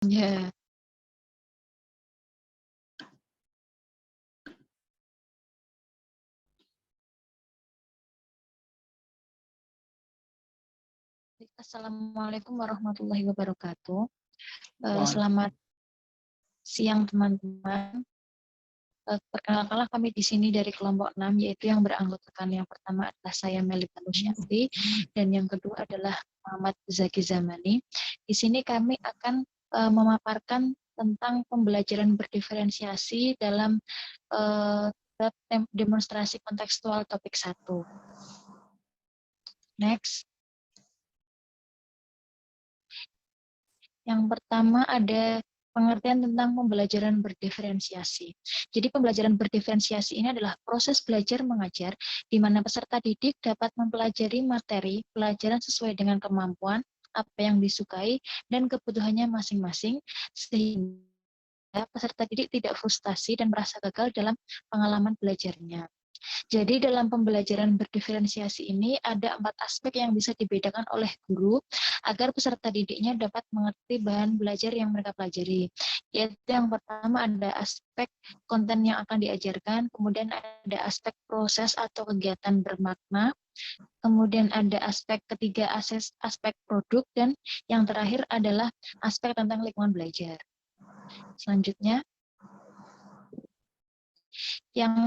Ya. Assalamualaikum warahmatullahi wabarakatuh. Selamat siang teman-teman. Perkenalkanlah kami di sini dari kelompok 6, yaitu yang beranggotakan yang pertama adalah saya Melita Nursyafri dan yang kedua adalah Muhammad Zaki Zamani. Di sini kami akan memaparkan tentang pembelajaran berdiferensiasi dalam demonstrasi kontekstual topik 1. Next. Yang pertama ada pengertian tentang pembelajaran berdiferensiasi. Jadi pembelajaran berdiferensiasi ini adalah proses belajar mengajar di mana peserta didik dapat mempelajari materi pelajaran sesuai dengan kemampuan, apa yang disukai, dan kebutuhannya masing-masing, sehingga peserta didik tidak frustasi dan merasa gagal dalam pengalaman belajarnya. Jadi dalam pembelajaran berdiferensiasi ini ada 4 aspek yang bisa dibedakan oleh guru agar peserta didiknya dapat mengerti bahan belajar yang mereka pelajari. Yaitu yang pertama ada aspek konten yang akan diajarkan, kemudian ada aspek proses atau kegiatan bermakna, kemudian ada aspek ketiga aspek produk, dan yang terakhir adalah aspek tentang lingkungan belajar. Selanjutnya, yang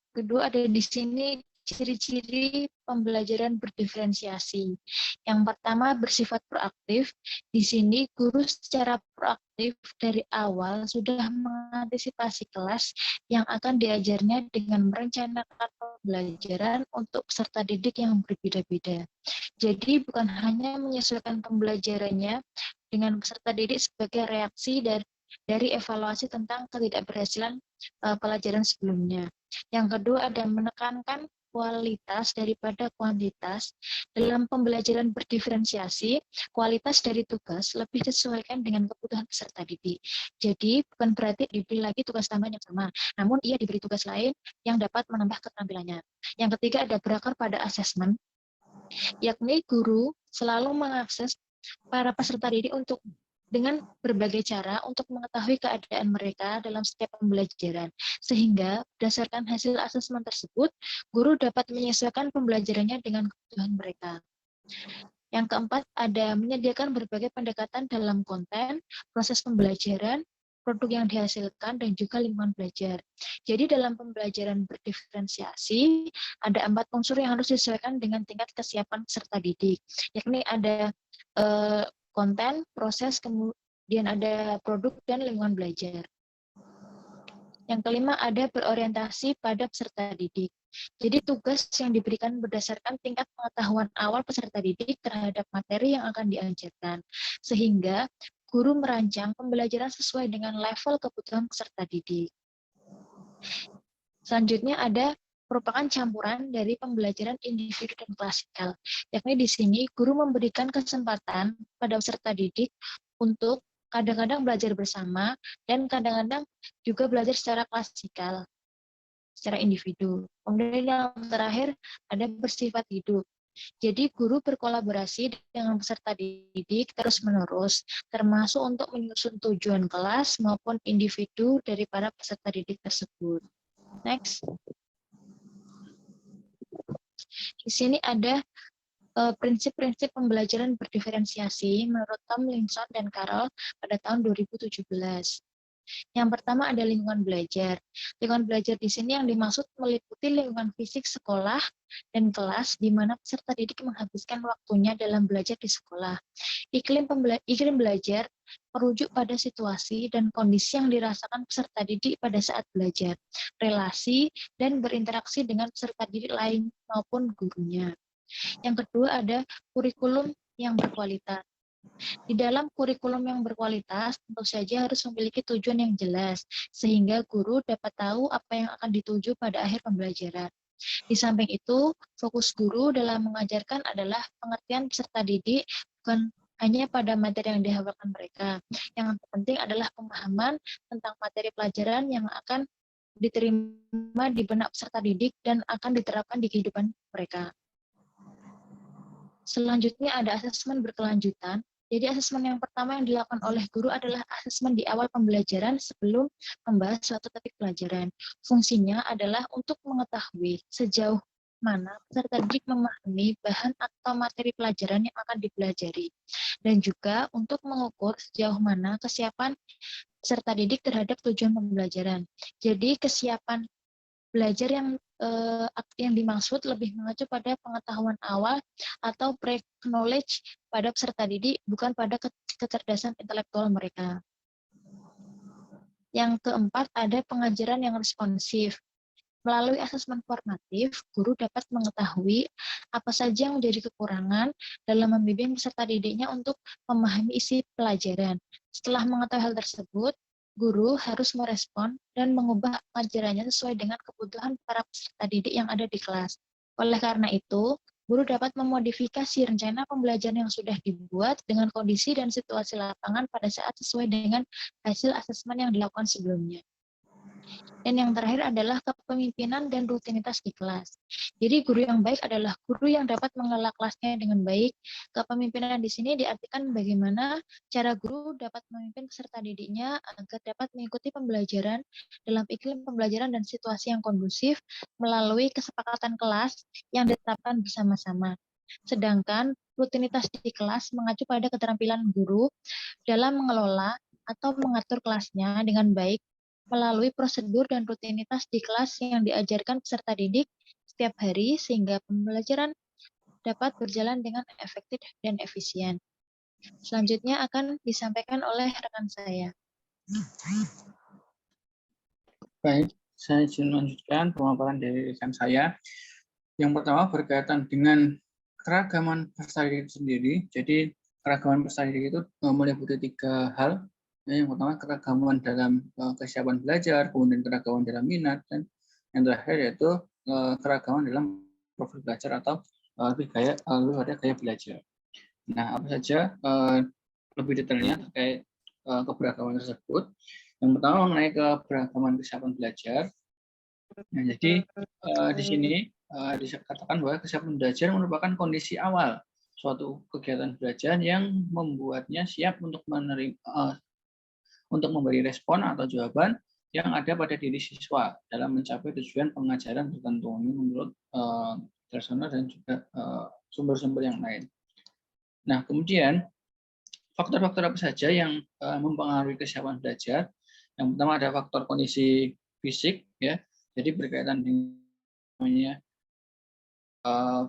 kedua ada di sini ciri-ciri pembelajaran berdiferensiasi. Yang pertama bersifat proaktif. Di sini guru secara proaktif dari awal sudah mengantisipasi kelas yang akan diajarnya dengan merencanakan pembelajaran untuk peserta didik yang berbeda-beda. Jadi bukan hanya menyesuaikan pembelajarannya dengan peserta didik sebagai reaksi dari evaluasi tentang ketidakberhasilan pelajaran sebelumnya. Yang kedua ada menekankan kualitas daripada kuantitas. Dalam pembelajaran berdiferensiasi, kualitas dari tugas lebih disesuaikan dengan kebutuhan peserta didik. Jadi bukan berarti diberi lagi tugas tambahan yang sama, namun ia diberi tugas lain yang dapat menambah keterampilannya. Yang ketiga ada berakar pada asesmen, yakni guru selalu mengakses para peserta didik dengan berbagai cara untuk mengetahui keadaan mereka dalam setiap pembelajaran. Sehingga berdasarkan hasil asesmen tersebut, guru dapat menyesuaikan pembelajarannya dengan kebutuhan mereka. Yang keempat, ada menyediakan berbagai pendekatan dalam konten, proses pembelajaran, produk yang dihasilkan, dan juga lingkungan belajar. Jadi dalam pembelajaran berdiferensiasi, ada 4 unsur yang harus disesuaikan dengan tingkat kesiapan peserta didik, yakni ada konten, proses, kemudian ada produk dan lingkungan belajar. Yang kelima ada berorientasi pada peserta didik. Jadi tugas yang diberikan berdasarkan tingkat pengetahuan awal peserta didik terhadap materi yang akan diajarkan. Sehingga guru merancang pembelajaran sesuai dengan level kebutuhan peserta didik. Selanjutnya ada merupakan campuran dari pembelajaran individu dan klasikal. Yakni di sini guru memberikan kesempatan pada peserta didik untuk kadang-kadang belajar bersama dan kadang-kadang juga belajar secara klasikal, secara individu. Kemudian yang terakhir ada bersifat hidup. Jadi guru berkolaborasi dengan peserta didik terus-menerus, termasuk untuk menyusun tujuan kelas maupun individu dari para peserta didik tersebut. Next. Di sini ada prinsip-prinsip pembelajaran berdiferensiasi menurut Tom Linson dan Carroll pada tahun 2017. Yang pertama ada lingkungan belajar. Lingkungan belajar di sini yang dimaksud meliputi lingkungan fisik sekolah dan kelas di mana peserta didik menghabiskan waktunya dalam belajar di sekolah. Iklim belajar merujuk pada situasi dan kondisi yang dirasakan peserta didik pada saat belajar, relasi, dan berinteraksi dengan peserta didik lain maupun gurunya. Yang kedua ada kurikulum yang berkualitas. Di dalam kurikulum yang berkualitas, tentu saja harus memiliki tujuan yang jelas, sehingga guru dapat tahu apa yang akan dituju pada akhir pembelajaran. Di samping itu, fokus guru dalam mengajarkan adalah pengertian peserta didik, bukan hanya pada materi yang dihafalkan mereka. Yang penting adalah pemahaman tentang materi pelajaran yang akan diterima di benak peserta didik dan akan diterapkan di kehidupan mereka. Selanjutnya ada asesmen berkelanjutan. Jadi asesmen yang pertama yang dilakukan oleh guru adalah asesmen di awal pembelajaran sebelum membahas suatu topik pelajaran. Fungsinya adalah untuk mengetahui sejauh mana peserta didik memahami bahan atau materi pelajaran yang akan dipelajari. Dan juga untuk mengukur sejauh mana kesiapan peserta didik terhadap tujuan pembelajaran. Jadi kesiapan belajar yang dimaksud lebih mengacu pada pengetahuan awal atau pre-knowledge pada peserta didik, bukan pada kecerdasan intelektual mereka. Yang keempat, ada pengajaran yang responsif. Melalui asesmen formatif, guru dapat mengetahui apa saja yang menjadi kekurangan dalam membimbing peserta didiknya untuk memahami isi pelajaran. Setelah mengetahui hal tersebut, guru harus merespon dan mengubah ajarannya sesuai dengan kebutuhan para peserta didik yang ada di kelas. Oleh karena itu, guru dapat memodifikasi rencana pembelajaran yang sudah dibuat dengan kondisi dan situasi lapangan pada saat sesuai dengan hasil asesmen yang dilakukan sebelumnya. Dan yang terakhir adalah kepemimpinan dan rutinitas di kelas. Jadi guru yang baik adalah guru yang dapat mengelola kelasnya dengan baik. Kepemimpinan di sini diartikan bagaimana cara guru dapat memimpin peserta didiknya agar dapat mengikuti pembelajaran dalam iklim pembelajaran dan situasi yang kondusif melalui kesepakatan kelas yang ditetapkan bersama-sama. Sedangkan rutinitas di kelas mengacu pada keterampilan guru dalam mengelola atau mengatur kelasnya dengan baik melalui prosedur dan rutinitas di kelas yang diajarkan peserta didik setiap hari sehingga pembelajaran dapat berjalan dengan efektif dan efisien. Selanjutnya akan disampaikan oleh rekan saya. Baik, saya izin melanjutkan pemaparan dari rekan saya. Yang pertama berkaitan dengan keragaman peserta didik sendiri. Jadi keragaman peserta didik itu meliputi 3 hal. Yang pertama keragaman dalam kesiapan belajar, kemudian keragaman dalam minat, dan yang terakhir yaitu keragaman dalam profil belajar atau lebih pada gaya belajar. Nah, apa saja lebih detailnya terkait keberagaman tersebut? Yang pertama mengenai keberagaman kesiapan belajar. Nah, jadi di sini dikatakan bahwa kesiapan belajar merupakan kondisi awal suatu kegiatan belajar yang membuatnya siap untuk memberi respon atau jawaban yang ada pada diri siswa dalam mencapai tujuan pengajaran tertentu. Ini menurut Darsono dan juga sumber-sumber yang lain. Nah, kemudian faktor-faktor apa saja yang mempengaruhi kesiapan belajar? Yang pertama ada faktor kondisi fisik, ya. Jadi berkaitan dengan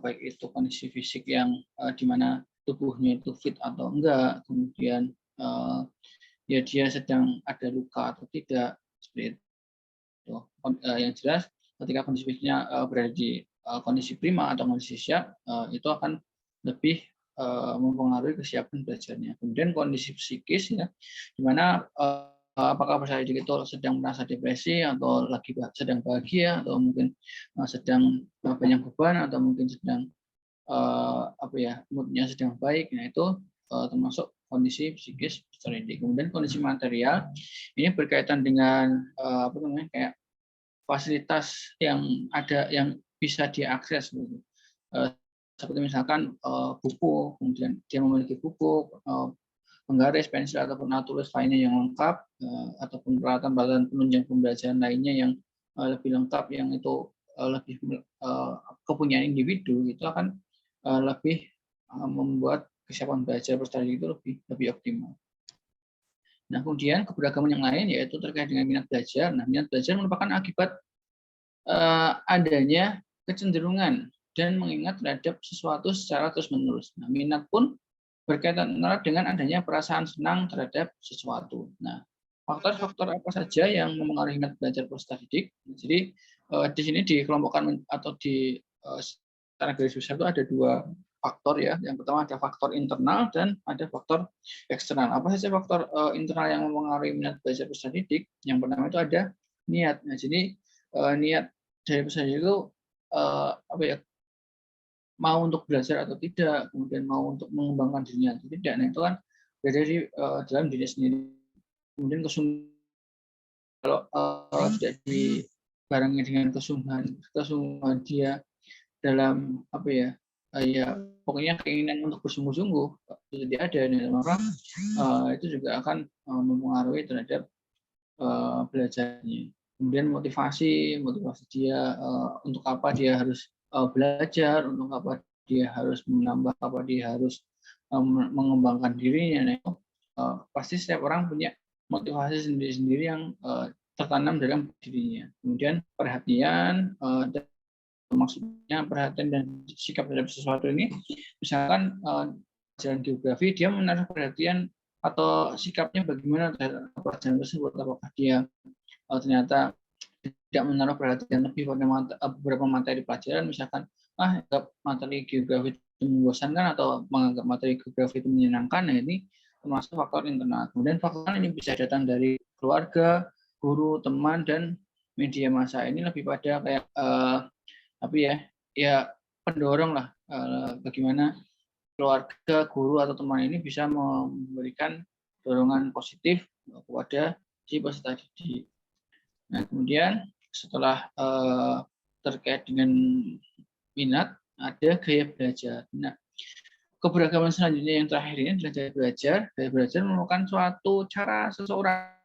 baik itu kondisi fisik yang di mana tubuhnya itu fit atau enggak, kemudian ya dia sedang ada luka atau tidak, seperti itu. Yang jelas ketika kondisi fisiknya berada di kondisi prima atau kondisi siap, itu akan lebih mempengaruhi kesiapan belajarnya. Kemudian kondisi psikis, ya, di mana apakah peserta didik itu sedang merasa depresi atau lagi sedang bahagia atau mungkin sedang banyak beban atau mungkin sedang moodnya sedang baik. Nah, itu termasuk kondisi psikis peserta didik. Kemudian kondisi material ini berkaitan dengan kayak fasilitas yang ada yang bisa diakses, seperti misalkan buku, kemudian dia memiliki buku, penggaris, pensil ataupun alat tulis lainnya yang lengkap, ataupun peralatan-peralatan penunjang pembelajaran lainnya yang lebih lengkap, yang itu lebih kepunyaan individu, itu akan lebih membuat kesiapan belajar peserta didik itu lebih optimal. Nah, kemudian keberagaman yang lain yaitu terkait dengan minat belajar. Nah, minat belajar merupakan akibat adanya kecenderungan dan mengingat terhadap sesuatu secara terus-menerus. Nah, minat pun berkaitan erat dengan adanya perasaan senang terhadap sesuatu. Nah, faktor-faktor apa saja yang mempengaruhi minat belajar peserta didik? Jadi di sini dikelompokkan atau secara garis besar itu ada 2 faktor, ya. Yang pertama ada faktor internal dan ada faktor eksternal. Apa saja faktor internal yang mempengaruhi minat belajar peserta didik? Yang pertama itu ada niat. Nah, jadi niat dari peserta didik itu mau untuk belajar atau tidak, kemudian mau untuk mengembangkan dirinya atau tidak. Nah, itu kan dari dalam diri sendiri. Kemudian kalau tidak dibarengi dengan kesungguhan dia dalam pokoknya keinginan untuk bersungguh-sungguh itu tidak ada, maka itu juga akan mempengaruhi terhadap belajarnya. Kemudian motivasi dia untuk apa dia harus belajar, untuk apa dia harus menambah, apa dia harus mengembangkan dirinya. Nah, itu pasti setiap orang punya motivasi sendiri-sendiri yang tertanam dalam dirinya. Kemudian perhatian, maksudnya perhatian dan sikap terhadap sesuatu ini, misalkan pelajaran geografi, dia menaruh perhatian atau sikapnya bagaimana terhadap pelajaran tersebut, apakah dia ternyata tidak menaruh perhatian lebih pada beberapa materi pelajaran, misalkan anggap materi geografi itu membosankan atau menganggap materi geografi itu menyenangkan. Nah, ini termasuk faktor internal. Kemudian faktor ini bisa datang dari keluarga, guru, teman, dan media massa. Ini lebih pada kayak pendorong lah, bagaimana keluarga, guru atau teman ini bisa memberikan dorongan positif kepada si peserta didik. Nah, kemudian setelah terkait dengan minat, ada gaya belajar. Nah, keberagaman selanjutnya yang terakhir ini adalah gaya belajar. Gaya belajar merupakan suatu cara seseorang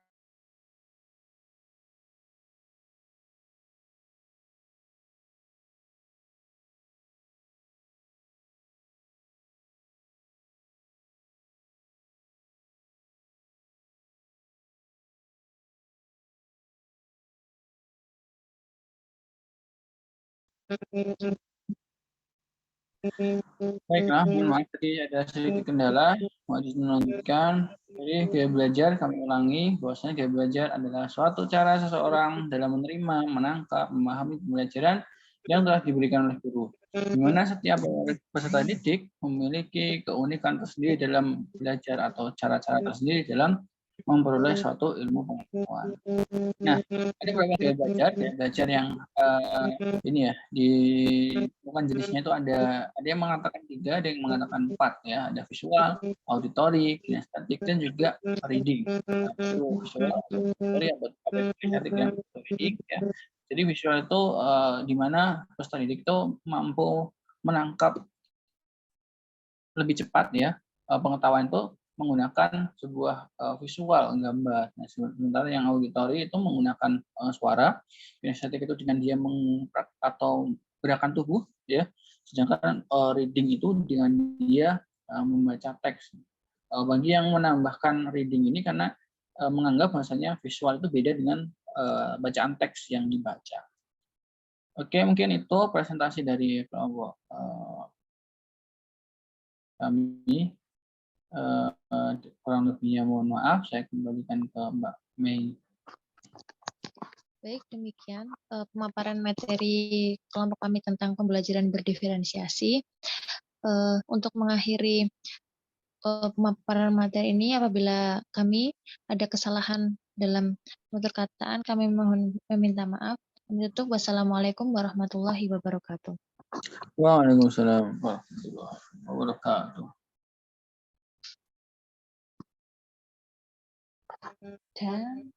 Baiklah, mohon maaf tadi ada sedikit kendala. Mau dilanjutkan. Jadi gaya belajar kami ulangi bahwasanya gaya belajar adalah suatu cara seseorang dalam menerima, menangkap, memahami pembelajaran yang telah diberikan oleh guru. Di mana setiap peserta didik memiliki keunikan tersendiri dalam belajar atau cara-cara tersendiri dalam memperoleh suatu ilmu pengetahuan. Nah, ada beberapa gaya belajar yang ini ya, bukan jenisnya itu ada yang mengatakan 3, ada yang mengatakan 4 ya, ada visual, auditory, kinestetik, dan juga reading. Visual, auditory, kinestetik, dan reading ya. Jadi visual itu di mana peserta didik itu mampu menangkap lebih cepat ya pengetahuan itu menggunakan sebuah visual gambar. Nah, sementara yang auditory itu menggunakan suara, kinestetik itu dengan dia atau gerakan tubuh ya. Sedangkan reading itu dengan dia membaca teks. Bagi yang menambahkan reading ini karena menganggap bahwasanya visual itu beda dengan bacaan teks yang dibaca. Oke, mungkin itu presentasi dari kelompok kami. Kurang lebihnya mohon maaf, saya kembalikan ke Mbak Mei. Baik, demikian pemaparan materi kelompok kami tentang pembelajaran berdiferensiasi. Untuk mengakhiri pemaparan materi ini, apabila kami ada kesalahan dalam tutur kataan, kami mohon meminta maaf. Menutup, wassalamualaikum warahmatullahi wabarakatuh. Waalaikumsalam warahmatullahi wabarakatuh. Dan